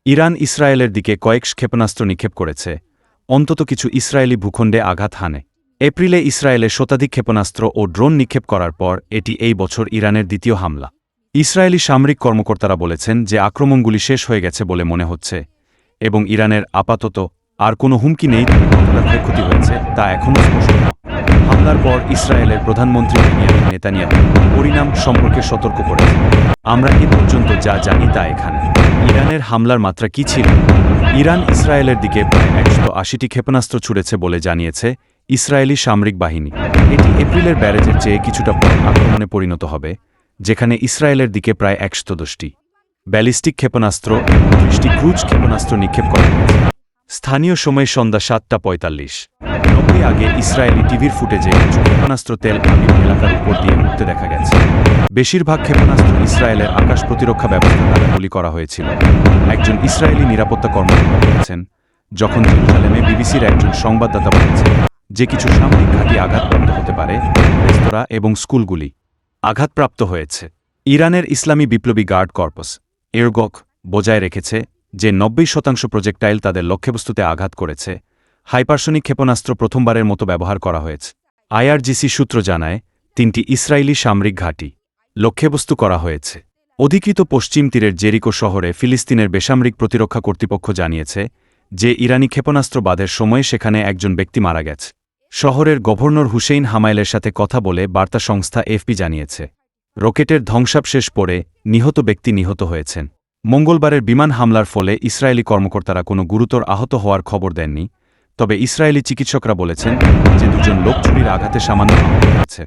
Iran ইসরায়েলের দিকে কয়েক ক্ষেপণাস্ত্র নিক্ষেপ করেছে, অন্তত কিছু ইসরায়েলি ভূখণ্ডে আঘাত হানে। এপ্রিলে ইসরায়েলে শতাধিক ক্ষেপণাস্ত্র ও ড্রোন নিক্ষেপ করার পর এটি এই বছর ইরানের দ্বিতীয় হামলা। ইসরায়েলি সামরিক কর্মকর্তারা বলেছেন যে আক্রমণগুলি শেষ হয়ে গেছে বলে মনে হচ্ছে এবং ইরানের আপাতত আর কোনো হুমকি নেই। কতটা ক্ষয়ক্ষতি হয়েছে তা এখনও স্পষ্ট নয়। হামলার পর ইসরায়েলের প্রধানমন্ত্রী বেনিয়ামিন নেতানিয়াহু পরিণাম সম্পর্কে সতর্ক করেছেন। আমরা এ পর্যন্ত যা জানি তা এখানে। ইরানের হামলার মাত্রা কী ছিল? ইরান ইসরায়েলের দিকে প্রায় 180টি ক্ষেপণাস্ত্র ছুড়েছে বলে জানিয়েছে ইসরায়েলি সামরিক বাহিনী। এটি এপ্রিলের ব্যারেজের চেয়ে কিছুটা বড় আক্রমণে পরিণত হবে, যেখানে ইসরায়েলের দিকে প্রায় 110টি ব্যালিস্টিক ক্ষেপণাস্ত্র এবং 30টি ক্রুজ ক্ষেপণাস্ত্র নিক্ষেপ করা হয়েছে। স্থানীয় সময় সন্ধ্যা 7:45। আগে ইসরায়েলি টিভির ফুটেজে কিছু ক্ষেপণাস্ত্র তেল আবিব এলাকার উপর দিয়ে উঠতে দেখা গেছে। বেশিরভাগ ক্ষেপণাস্ত্র ইসরায়েলের আকাশ প্রতিরক্ষা ব্যবস্থা দ্বারা গুলি করা হয়েছিল। একজন ইসরায়েলি নিরাপত্তা কর্মকর্তা বলেছেন, যখন জেরুজালেমে বিবিসির একজন সংবাদদাতা বলেছেন যে কিছু সামরিক ঘাঁটি আঘাতপ্রাপ্ত হতে পারে, রেস্তোরাঁ এবং স্কুলগুলি আঘাতপ্রাপ্ত হয়েছে। ইরানের ইসলামী বিপ্লবী গার্ড কর্পস এরগক বজায় রেখেছে যে 90% প্রজেক্টাইল তাদের লক্ষ্যবস্তুতে আঘাত করেছে। হাইপারসনিক ক্ষেপণাস্ত্র প্রথমবারের মতো ব্যবহার করা হয়েছে। আইআরজিসি সূত্র জানায় 3টি ইসরায়েলি সামরিক ঘাঁটি লক্ষ্যবস্তু করা হয়েছে। অধিকৃত পশ্চিম তীরের জেরিকো শহরে ফিলিস্তিনের বেসামরিক প্রতিরক্ষা কর্তৃপক্ষ জানিয়েছে যে ইরানি ক্ষেপণাস্ত্র বাঁধের সময় সেখানে একজন ব্যক্তি মারা গেছে। শহরের গভর্নর হুসেইন হামাইলের সাথে কথা বলে বার্তা সংস্থা এফপি জানিয়েছে, রকেটের ধ্বংসাবশেষ পড়ে নিহত ব্যক্তি নিহত হয়েছেন। মঙ্গলবারের বিমান হামলার ফলে ইসরায়েলি কর্মকর্তারা কোনো গুরুতর আহত হওয়ার খবর দেননি, তবে ইসরায়েলি চিকিৎসকরা বলেছেন যে 2জন লোক ছুরির আঘাতে সামান্য আহত হয়েছে।